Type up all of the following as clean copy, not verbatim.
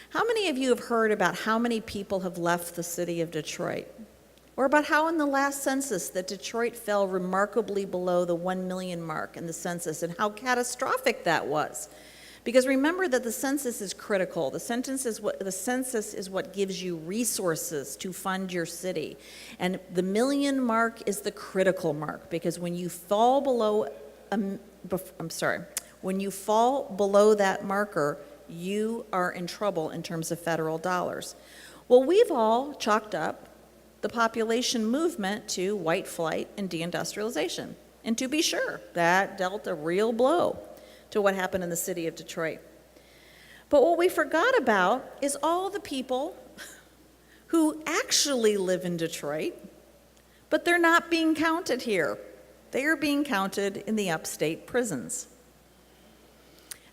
How many of you have heard about how many people have left the city of Detroit? Or about how in the last census that Detroit fell remarkably below the 1 million mark in the census and how catastrophic that was? Because remember that the census is critical. The census is what gives you resources to fund your city. And the million mark is the critical mark, because when you fall below, when you fall below that marker, you are in trouble in terms of federal dollars. Well, we've all chalked up the population movement to white flight and deindustrialization. And to be sure, that dealt a real blow to what happened in the city of Detroit. But what we forgot about is all the people who actually live in Detroit, but they're not being counted here. They are being counted in the upstate prisons.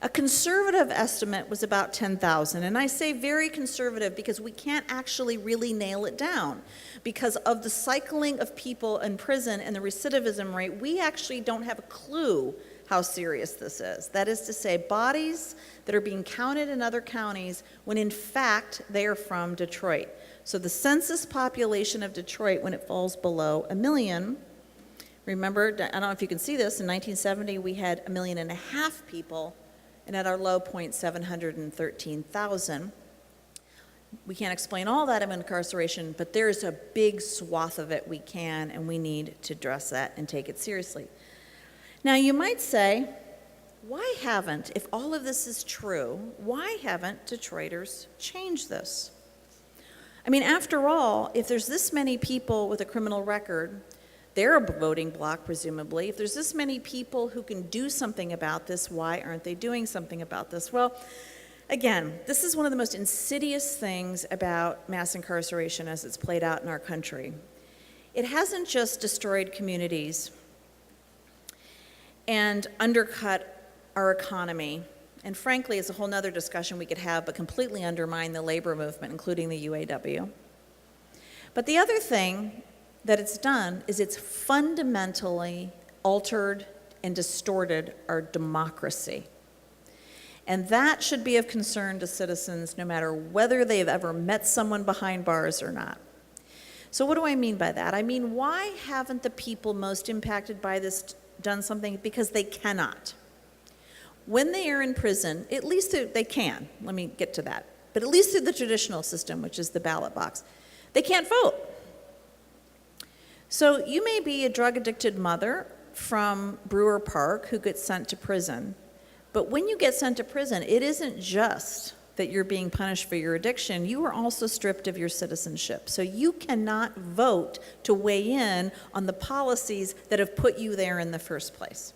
A conservative estimate was about 10,000, and I say very conservative because we can't actually really nail it down. Because of the cycling of people in prison and the recidivism rate, we actually don't have a clue how serious this is. That is to say, bodies that are being counted in other counties when in fact they are from Detroit. So the census population of Detroit, when it falls below 1 million, remember, I don't know if you can see this, in 1970 we had 1.5 million people, and at our low point, 713,000. We can't explain all that of incarceration, but there's a big swath of it we can, and we need to address that and take it seriously. Now, you might say, why haven't, if all of this is true, why haven't Detroiters changed this? I mean, after all, if there's this many people with a criminal record, they're a voting bloc, presumably. If there's this many people who can do something about this, why aren't they doing something about this? Well, again, this is one of the most insidious things about mass incarceration as it's played out in our country. It hasn't just destroyed communities and undercut our economy, and frankly, it's a whole nother discussion we could have, but completely undermine the labor movement, including the UAW. But the other thing that it's done is it's fundamentally altered and distorted our democracy. And that should be of concern to citizens no matter whether they've ever met someone behind bars or not. So what do I mean by that? I mean, why haven't the people most impacted by this done something? Because they cannot. When they are in prison, at least they can, let me get to that, but at least through the traditional system, which is the ballot box, they can't vote. So you may be a drug-addicted mother from Brewer Park who gets sent to prison, but when you get sent to prison, it isn't just that you're being punished for your addiction, you are also stripped of your citizenship. So you cannot vote to weigh in on the policies that have put you there in the first place.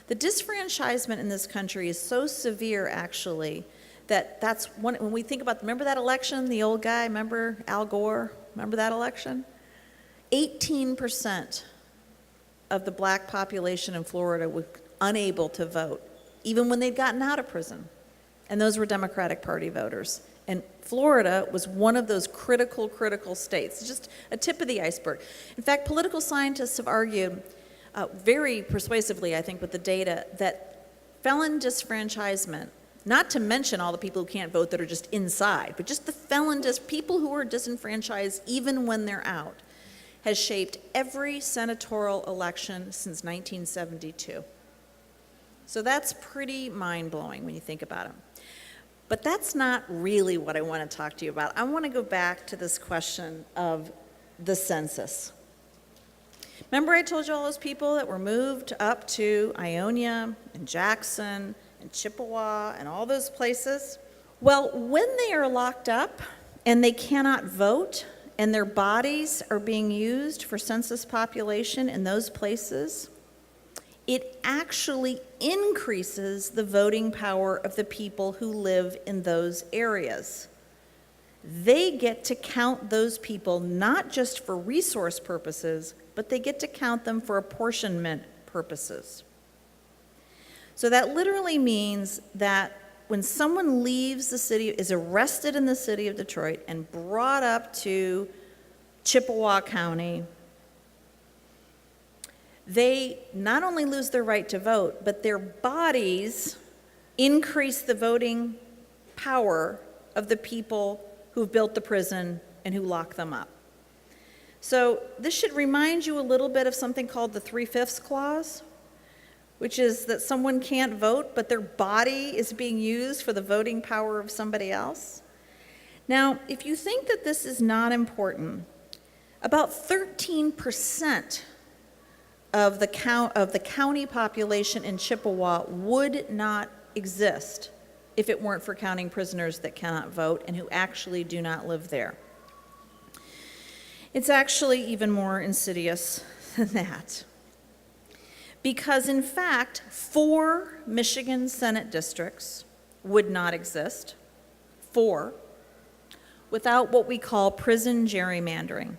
The disfranchisement in this country is so severe, actually, that's one, when we think about, remember that election, the old guy, remember Al Gore, remember that election? 18% of the black population in Florida was unable to vote, even when they'd gotten out of prison. And those were Democratic Party voters. And Florida was one of those critical states. It's just a tip of the iceberg. In fact, political scientists have argued very persuasively, I think, with the data, that felon disfranchisement, not to mention all the people who can't vote that are just inside, but just the people who are disenfranchised even when they're out, has shaped every senatorial election since 1972. So that's pretty mind-blowing when you think about it. But that's not really what I want to talk to you about. I want to go back to this question of the census. Remember I told you all those people that were moved up to Ionia and Jackson and Chippewa and all those places? Well, when they are locked up and they cannot vote and their bodies are being used for census population in those places, it actually increases the voting power of the people who live in those areas. They get to count those people not just for resource purposes, but they get to count them for apportionment purposes. So that literally means that when someone leaves the city, is arrested in the city of Detroit and brought up to Chippewa County, they not only lose their right to vote, but their bodies increase the voting power of the people who've built the prison and who lock them up. So this should remind you a little bit of something called the 3/5 clause, which is that someone can't vote, but their body is being used for the voting power of somebody else. Now, if you think that this is not important, about 13% of the county population in Chippewa would not exist if it weren't for counting prisoners that cannot vote and who actually do not live there. It's actually even more insidious than that. Because in fact, 4 Michigan Senate districts would not exist, 4, without what we call prison gerrymandering.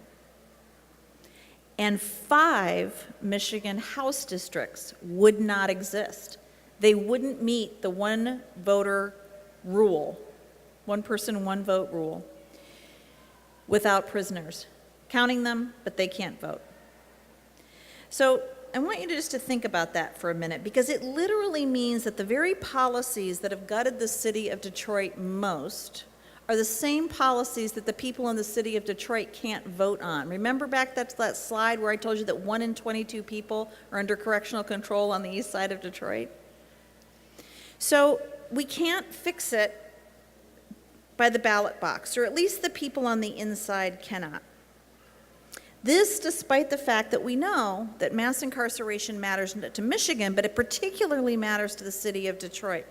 And 5 Michigan House districts would not exist. They wouldn't meet the one voter rule, one person, one vote rule, without prisoners. Counting them, but they can't vote. So I want you to think about that for a minute, because it literally means that the very policies that have gutted the city of Detroit most are the same policies that the people in the city of Detroit can't vote on. Remember back that slide where I told you that 1 in 22 people are under correctional control on the east side of Detroit? So we can't fix it by the ballot box, or at least the people on the inside cannot. This despite the fact that we know that mass incarceration matters to Michigan, but it particularly matters to the city of Detroit.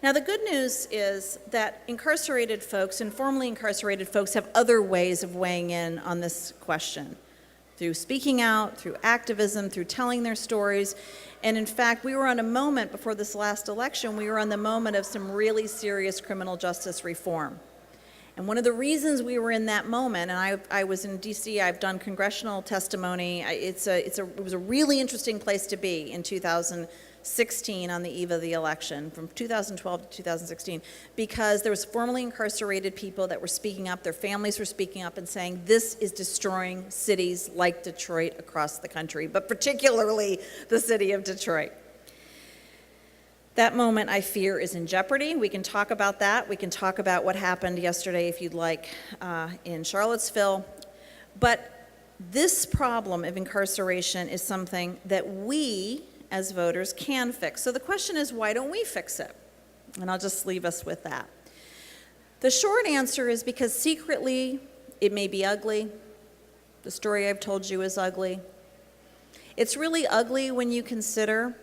Now, the good news is that incarcerated folks and formerly incarcerated folks have other ways of weighing in on this question, through speaking out, through activism, through telling their stories. And in fact, we were on a moment before this last election, we were on the moment of some really serious criminal justice reform. And one of the reasons we were in that moment, and I was in D.C., I've done congressional testimony, it was a really interesting place to be in 2016 on the eve of the election, from 2012 to 2016, because there was formerly incarcerated people that were speaking up, their families were speaking up and saying, this is destroying cities like Detroit across the country, but particularly the city of Detroit. That moment, I fear, is in jeopardy. We can talk about that. We can talk about what happened yesterday, if you'd like, in Charlottesville. But this problem of incarceration is something that we, as voters, can fix. So the question is, why don't we fix it? And I'll just leave us with that. The short answer is because secretly, it may be ugly. The story I've told you is ugly. It's really ugly when you consider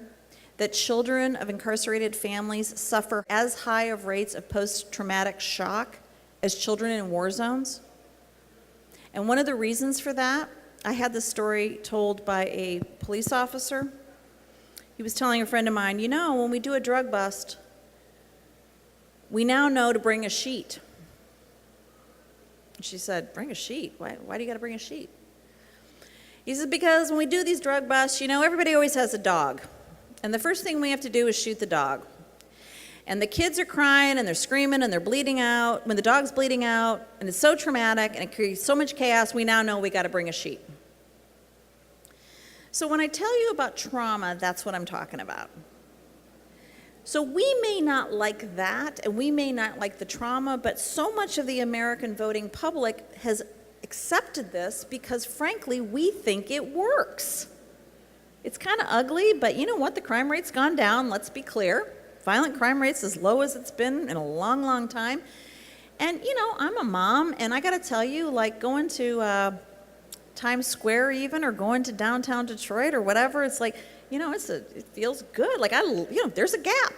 that children of incarcerated families suffer as high of rates of post-traumatic shock as children in war zones. And one of the reasons for that, I had this story told by a police officer. He was telling a friend of mine, you know, when we do a drug bust, we now know to bring a sheet. And she said, bring a sheet? Why do you got to bring a sheet? He said, because when we do these drug busts, you know, everybody always has a dog. And the first thing we have to do is shoot the dog. And the kids are crying and they're screaming and they're bleeding out. When the dog's bleeding out and it's so traumatic and it creates so much chaos, we now know we got to bring a sheet. So when I tell you about trauma, that's what I'm talking about. So we may not like that and we may not like the trauma, but so much of the American voting public has accepted this because, frankly, we think it works. It's kind of ugly, but you know what? The crime rate's gone down, let's be clear. Violent crime rate's as low as it's been in a long, long time. And, you know, I'm a mom, and I got to tell you, like going to Times Square even, or going to downtown Detroit or whatever, it's like, you know, it feels good. Like, there's a Gap.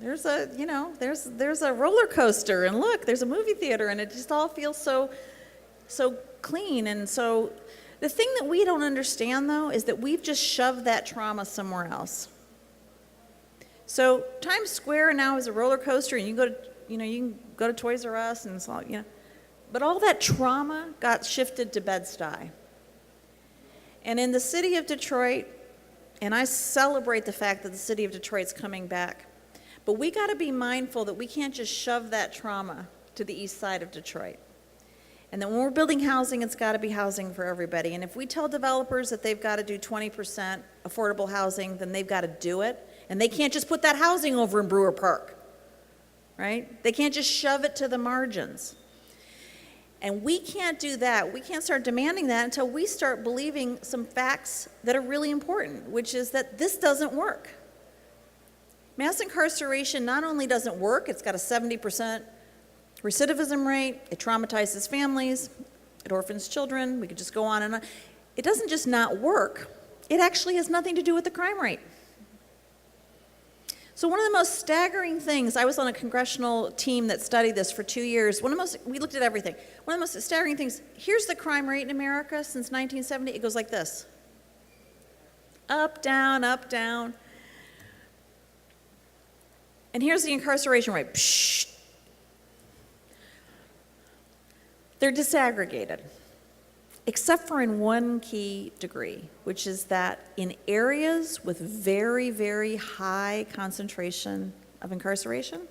There's a roller coaster, and look, there's a movie theater, and it just all feels so clean. And so the thing that we don't understand, though, is that we've just shoved that trauma somewhere else. So Times Square now is a roller coaster, and you can go to Toys R Us, and it's all, but all that trauma got shifted to Bed-Stuy. And in the city of Detroit, and I celebrate the fact that the city of Detroit's coming back, but we got to be mindful that we can't just shove that trauma to the east side of Detroit. And that when we're building housing, it's got to be housing for everybody. And if we tell developers that they've got to do 20% affordable housing, then they've got to do it. And they can't just put that housing over in Brewer Park. right? They can't just shove it to the margins. And we can't do that. We can't start demanding that until we start believing some facts that are really important, which is that this doesn't work. Mass incarceration not only doesn't work, it's got a 70% recidivism rate, it traumatizes families, it orphans children, we could just go on and on. It doesn't just not work, it actually has nothing to do with the crime rate. So one of the most staggering things, I was on a congressional team that studied this for 2 years, we looked at everything. One of the most staggering things, here's the crime rate in America since 1970, it goes like this. Up, down, up, down. And here's the incarceration rate. Psh. They're disaggregated, except for in one key degree, which is that in areas with very, very high concentration of incarceration,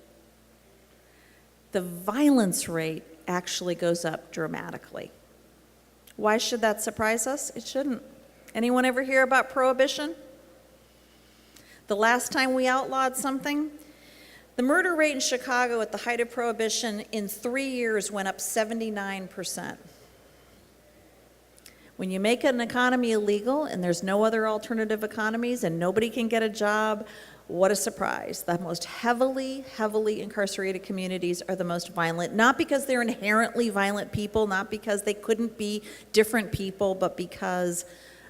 the violence rate actually goes up dramatically. Why should that surprise us? It shouldn't. Anyone ever hear about prohibition? The last time we outlawed something, the murder rate in Chicago at the height of Prohibition in 3 years went up 79%. When you make an economy illegal and there's no other alternative economies and nobody can get a job, what a surprise. The most heavily incarcerated communities are the most violent, not because they're inherently violent people, not because they couldn't be different people, but because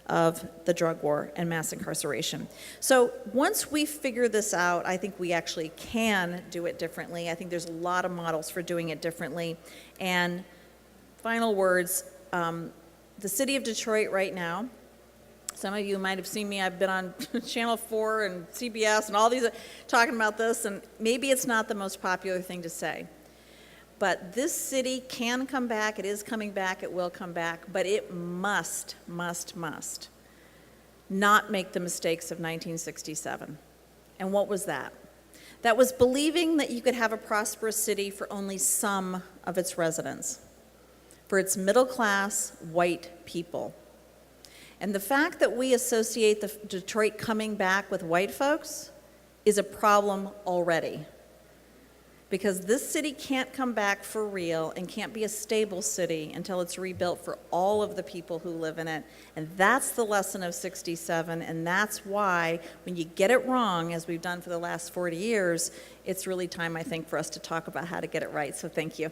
of the drug war and mass incarceration. So once we figure this out, I think we actually can do it differently. I think there's a lot of models for doing it differently. And final words, the city of Detroit right now, some of you might have seen me, I've been on Channel 4 and CBS and all these talking about this, and maybe it's not the most popular thing to say. But this city can come back, it is coming back, it will come back, but it must not make the mistakes of 1967. And what was that? That was believing that you could have a prosperous city for only some of its residents, for its middle-class white people. And the fact that we associate the Detroit coming back with white folks is a problem already. Because this city can't come back for real and can't be a stable city until it's rebuilt for all of the people who live in it. And that's the lesson of 67, and that's why when you get it wrong, as we've done for the last 40 years, it's really time, I think, for us to talk about how to get it right. So thank you.